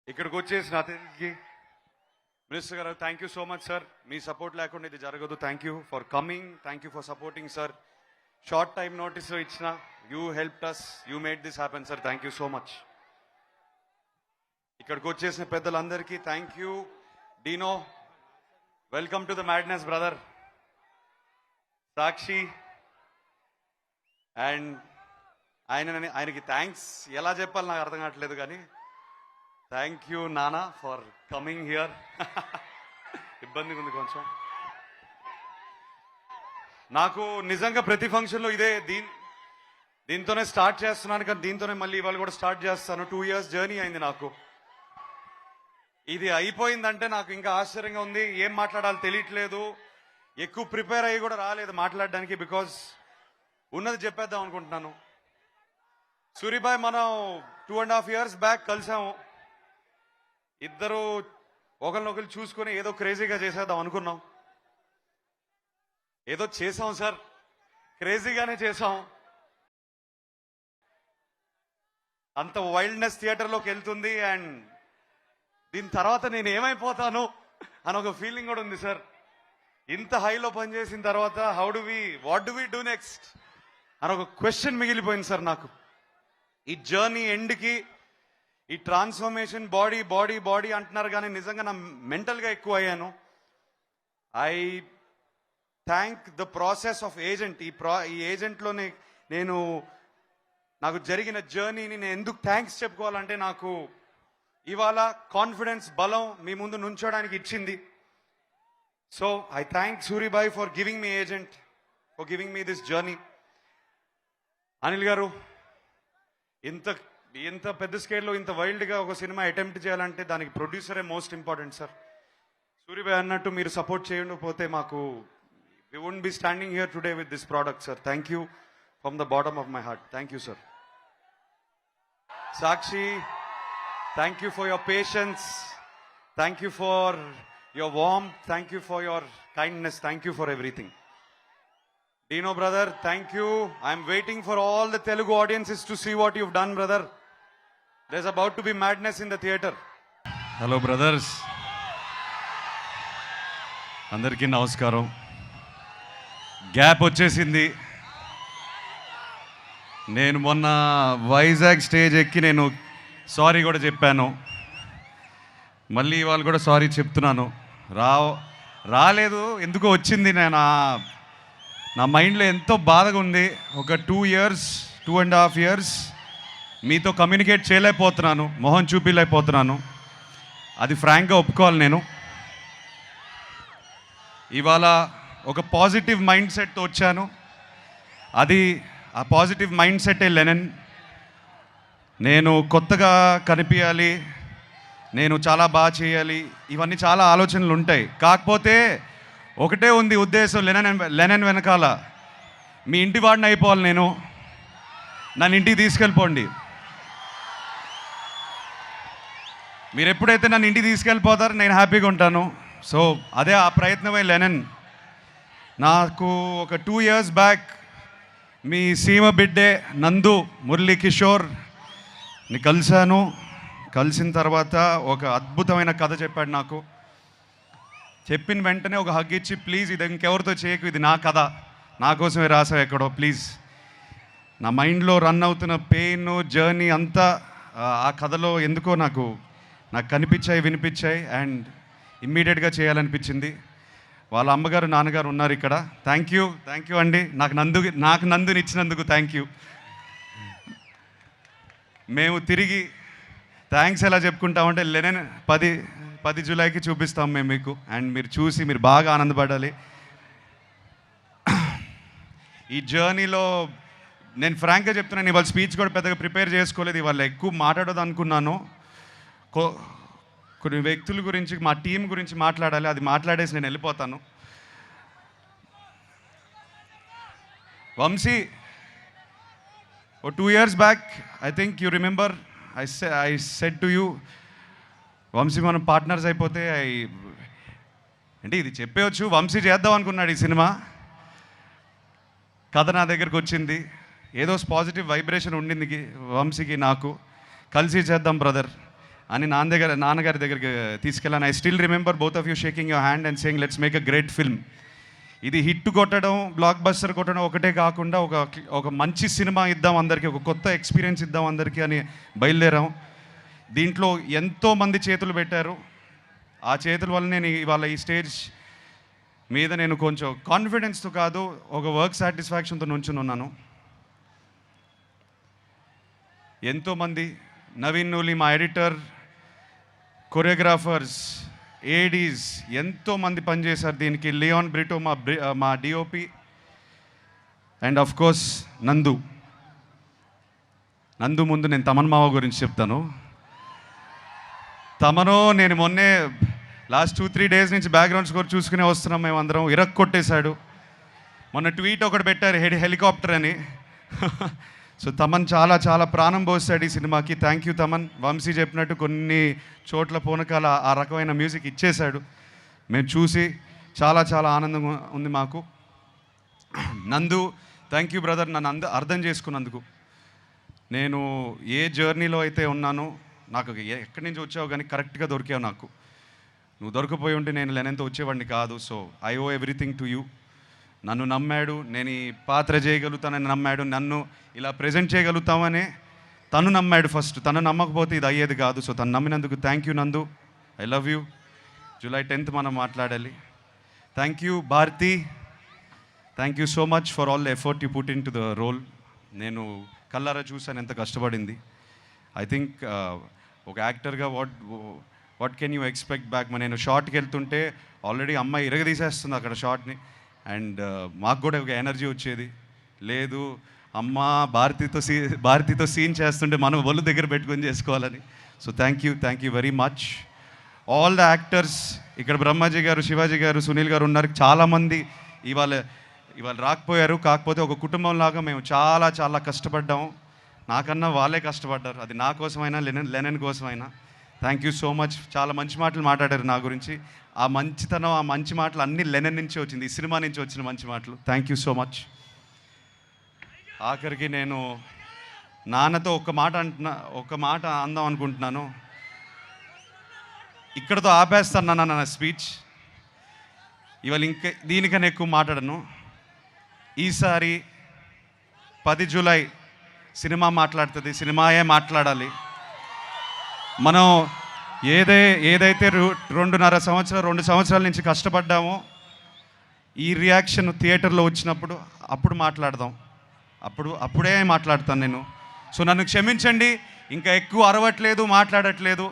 ఇక్కడికి వచ్చేసిన అతిథికి minister garu thank you so much sir. మీ సపోర్ట్ లేకుండా ఇది జరగదు. Thank you for coming, thank you for supporting sir. Short time notice ఇచ్చిన you helped us, you made this happen sir. Thank you so much. ఇక్కడికి వచ్చేసిన పెద్దలందరికీ thank you. డీనో, welcome to the madness brother. Sakshi and ఆయనకి thanks ఎలా చెప్పాలి నాకు అర్థం కావట్లేదు, కానీ థ్యాంక్ యూ నానా ఫర్ కమింగ్ హియర్. ఇబ్బందిగా ఉంది కొంచెం. నాకు నిజంగా ప్రతి ఫంక్షన్లో ఇదే దీంతోనే స్టార్ట్ చేస్తున్నాను, కానీ దీంతోనే మళ్ళీ ఇవాళ కూడా స్టార్ట్ చేస్తాను. 2 years జర్నీ అయింది నాకు. ఇది అయిపోయిందంటే నాకు ఇంకా ఆశ్చర్యంగా ఉంది. ఏం మాట్లాడాలో తెలియట్లేదు. ఎక్కువ ప్రిపేర్ అయ్యి కూడా రాలేదు మాట్లాడడానికి, బికాజ్ ఉన్నది చెప్పేద్దాం అనుకుంటున్నాను. సూరిబాయ్ మనం 2.5 years బ్యాక్ కలిసాము. ఇద్దరు ఒకరినొకరు చూసుకొని ఏదో క్రేజీగా చేసేద్దాం అనుకున్నాం. ఏదో చేసాం సార్, క్రేజీగానే చేసాం. అంత వైల్డ్నెస్ థియేటర్లోకి వెళ్తుంది. అండ్ దీని తర్వాత నేను ఏమైపోతాను అని ఒక ఫీలింగ్ కూడా ఉంది సార్. ఇంత హైలో పనిచేసిన తర్వాత what do we do next అని ఒక క్వశ్చన్ మిగిలిపోయింది సార్ నాకు. ఈ జర్నీ ఎండ్కి ఈ ట్రాన్స్ఫర్మేషన్ బాడీ బాడీ బాడీ అంటున్నారు, కానీ నిజంగా నా మెంటల్గా ఎక్కువ అయ్యాను. I thank the process of agent. ఈ ఏజెంట్లోనే నాకు జరిగిన జర్నీని నేను ఎందుకు థ్యాంక్స్ చెప్పుకోవాలంటే, నాకు ఇవాళ కాన్ఫిడెన్స్, బలం మీ ముందు నుంచోడానికి ఇచ్చింది. So I thank Suribhai for giving me agent, for giving me this journey. Anil garu, ఇంత పెద్ద స్కేల్లో ఇంత వైల్డ్గా ఒక సినిమా అటెంప్ట్ చేయాలంటే దానికి ప్రొడ్యూసరే మోస్ట్ ఇంపార్టెంట్ సార్. సూరిబాయ్ అన్నట్టు మీరు సపోర్ట్ చేయకపోతే మాకు we wouldn't be standing here today with this product, sir. Thank you from the bottom of my heart. Thank you, sir. Sakshi, thank you for your patience. Thank you for your warmth. Thank you for your kindness. Thank you for everything. Dino brother, thank you. I'm waiting for all the Telugu audiences to see what you've done, brother. There's about to be madness in the theater. Hello brothers. అందరికీ నమస్కారం. Gap వచ్చేసింది. నేను మొన్న Vizag stage ఎక్కి నేను sorry కూడా చెప్పాను. మళ్ళీ ఇవాళ కూడా సారీ చెప్తున్నాను. రాలేదు, ఎందుకో వచ్చింది. నా మైండ్లో ఎంతో బాధగా ఉంది. ఒక 2.5 years మీతో కమ్యూనికేట్ చేయలేకపోతున్నాను, మొహం చూపించలేకపోతున్నాను. అది ఫ్రాంక్గా ఒప్పుకోవాలి. నేను ఇవాళ ఒక పాజిటివ్ మైండ్ సెట్తో వచ్చాను. ఆ పాజిటివ్ మైండ్ సెట్టే లెనిన్. నేను కొత్తగా కనిపించాలి, నేను చాలా బాగా చేయాలి, ఇవన్నీ చాలా ఆలోచనలు ఉంటాయి. కాకపోతే ఒకటే ఉంది ఉద్దేశం లెనిన్ వెనకాల, మీ ఇంటి వాడిని అయిపోవాలి. నన్ను ఇంటికి తీసుకెళ్ళిపోండి. మీరు ఎప్పుడైతే నన్ను ఇంటికి తీసుకెళ్ళిపోతారో నేను హ్యాపీగా ఉంటాను. సో అదే ఆ ప్రయత్నమే లెనిన్. నాకు ఒక 2 years బ్యాక్ మీ సీమ బిడ్డే నందు మురళీ కిషోర్ని కలిశాను. కలిసిన తర్వాత ఒక అద్భుతమైన కథ చెప్పాడు నాకు. చెప్పిన వెంటనే ఒక హగ్ ఇచ్చి, ప్లీజ్ ఇది ఇంకెవరితో చేయకు, ఇది నా కథ, నా కోసమే రాసావు ఎక్కడో, ప్లీజ్. నా మైండ్లో రన్ అవుతున్న పెయిన్ జర్నీ అంతా ఆ కథలో ఎందుకో నాకు కనిపించాయి, వినిపించాయి. అండ్ ఇమ్మీడియట్గా చేయాలనిపించింది. వాళ్ళ అమ్మగారు, నాన్నగారు ఉన్నారు ఇక్కడ. థ్యాంక్ యూ అండి. నాకు నందుని ఇచ్చినందుకు థ్యాంక్ యూ. మేము తిరిగి థ్యాంక్స్ ఎలా చెప్పుకుంటామంటే లెనిన్ 10 జూలైకి చూపిస్తాం మేము మీకు. అండ్ మీరు చూసి మీరు బాగా ఆనందపడాలి. ఈ జర్నీలో నేను ఫ్రాంక్గా చెప్తున్నాను, ఇవాళ స్పీచ్ కూడా పెద్దగా ప్రిపేర్ చేసుకోలేదు. ఇవాళ ఎక్కువ మాట్లాడదు అనుకున్నాను. కొన్ని వ్యక్తుల గురించి, మా టీం గురించి మాట్లాడాలి. అది మాట్లాడేసి నేను వెళ్ళిపోతాను. Vamsi, 2 years back I think you remember I said to you, Vamsi మనం పార్ట్నర్స్ అయిపోతే అంటే ఇది చెప్పేవచ్చు. వంశీ చేద్దాం అనుకున్నాడు ఈ సినిమా. కథ నా దగ్గరకు వచ్చింది. ఏదో పాజిటివ్ వైబ్రేషన్ ఉండింది వంశీకి, నాకు కలిసి చేద్దాం బ్రదర్ అని నాన్నగారి దగ్గరికి తీసుకెళ్ళాను. I still remember both of you shaking your hand and saying let's make a great film. ఇది హిట్ కొట్టడం, బ్లాక్ బస్టర్ కొట్టడం ఒకటే కాకుండా ఒక మంచి సినిమా ఇద్దాం అందరికీ, ఒక కొత్త ఎక్స్పీరియన్స్ ఇద్దాం అందరికీ అని బయలుదేరాం. దీంట్లో ఎంతోమంది చేతులు పెట్టారు. ఆ చేతుల వల్ల నేను ఇవాళ ఈ స్టేజ్ మీద నేను కొంచెం కాన్ఫిడెన్స్తో కాదు, ఒక వర్క్ సాటిస్ఫాక్షన్తో నుంచుని ఉన్నాను. ఎంతోమంది, నవీన్ నూలి మా ఎడిటర్, కొరియోగ్రాఫర్స్, ఏడీస్ ఎంతోమంది పనిచేశారు దీనికి. లియోన్ బ్రిటో మా డిఓపి, అండ్ ఆఫ్ కోర్స్ నందు ముందు నేను తమన్ మావ గురించి చెప్తాను. తమను నేను మొన్నే లాస్ట్ 2-3 డేస్ నుంచి బ్యాక్గ్రౌండ్ స్కోర్ చూసుకునే వస్తున్నాం మేమందరం. కొట్టేశాడు. మొన్న ట్వీట్ ఒకటి పెట్టారు హెలికాప్టర్ అని. సో తమన్ చాలా చాలా ప్రాణం పోస్తాడు ఈ సినిమాకి. Thank you Thaman. వంశీ చెప్పినట్టు కొన్ని చోట్ల పూనకాల ఆ రకమైన మ్యూజిక్ ఇచ్చేశాడు. మేము చూసి చాలా చాలా ఆనందంగా ఉంది మాకు. నందు, థ్యాంక్ యూ బ్రదర్, నన్ను అర్థం చేసుకున్నందుకు. నేను ఏ జర్నీలో అయితే ఉన్నానో, నాకు ఎక్కడి నుంచి వచ్చావు కానీ కరెక్ట్గా దొరికావు నాకు. నువ్వు దొరికిపోయి ఉంటే నేను లెనెన్తో వచ్చేవాడిని కాదు. So I owe everything to you. నన్ను నమ్మాడు, నేను ఈ పాత్ర చేయగలుగుతానని నమ్మాడు, నన్ను ఇలా ప్రజెంట్ చేయగలుగుతామని తను నమ్మాడు ఫస్ట్. తను నమ్మకపోతే ఇది అయ్యేది కాదు. సో తను నమ్మినందుకు thank you Nandu. I love you. July 10th మనం మాట్లాడాలి. Thank you Bharati. Thank you so much for all the effort you put into the role. నేను కల్లారా చూశాను ఎంత కష్టపడింది. ఐ థింక్ ఒక యాక్టర్గా what can you expect back. నేను షార్ట్కి వెళ్తుంటే ఆల్రెడీ అమ్మాయి ఇరగదీసేస్తుంది అక్కడ షార్ట్ని. అండ్ మాకు కూడా ఒక ఎనర్జీ వచ్చేది. లేదు అమ్మ భారతితో సీన్ చేస్తుంటే మనం ఒళ్ళు దగ్గర పెట్టుకొని చేసుకోవాలని. So thank you very much all the actors. ఇక్కడ బ్రహ్మాజీ గారు, శివాజీ గారు, సునీల్ గారు ఉన్నారు. చాలామంది ఇవాళ రాకపోయారు. కాకపోతే ఒక కుటుంబం లాగా మేము చాలా చాలా కష్టపడ్డాము. నాకన్నా వాళ్ళే కష్టపడ్డారు. అది నా కోసమైనా లెనెన్ కోసమైనా. Thank you so much. చాలా మంచి మాటలు మాట్లాడారు నా గురించి. ఆ మంచితనం, ఆ మంచి మాటలు అన్నీ లెనెన్ నుంచి వచ్చింది, ఈ సినిమా నుంచి వచ్చిన మంచి మాటలు. Thank you so much. ఆఖరికి నేను నాన్నతో ఒక మాట అందాం అనుకుంటున్నాను. ఇక్కడతో ఆపేస్తాను నా స్పీచ్. ఇవాళ ఇంకా దీనికన్నా ఎక్కువ మాట్లాడను. ఈసారి 10 జూలై సినిమా మాట్లాడుతుంది. సినిమాయే మాట్లాడాలి. మనం ఏదైతే 2 సంవత్సరాల నుంచి కష్టపడ్డామో, ఈ రియాక్షన్ థియేటర్లో వచ్చినప్పుడు అప్పుడు మాట్లాడదాం. అప్పుడే మాట్లాడతాను నేను. సో నన్ను క్షమించండి, ఇంకా ఎక్కువ అరవట్లేదు, మాట్లాడట్లేదు.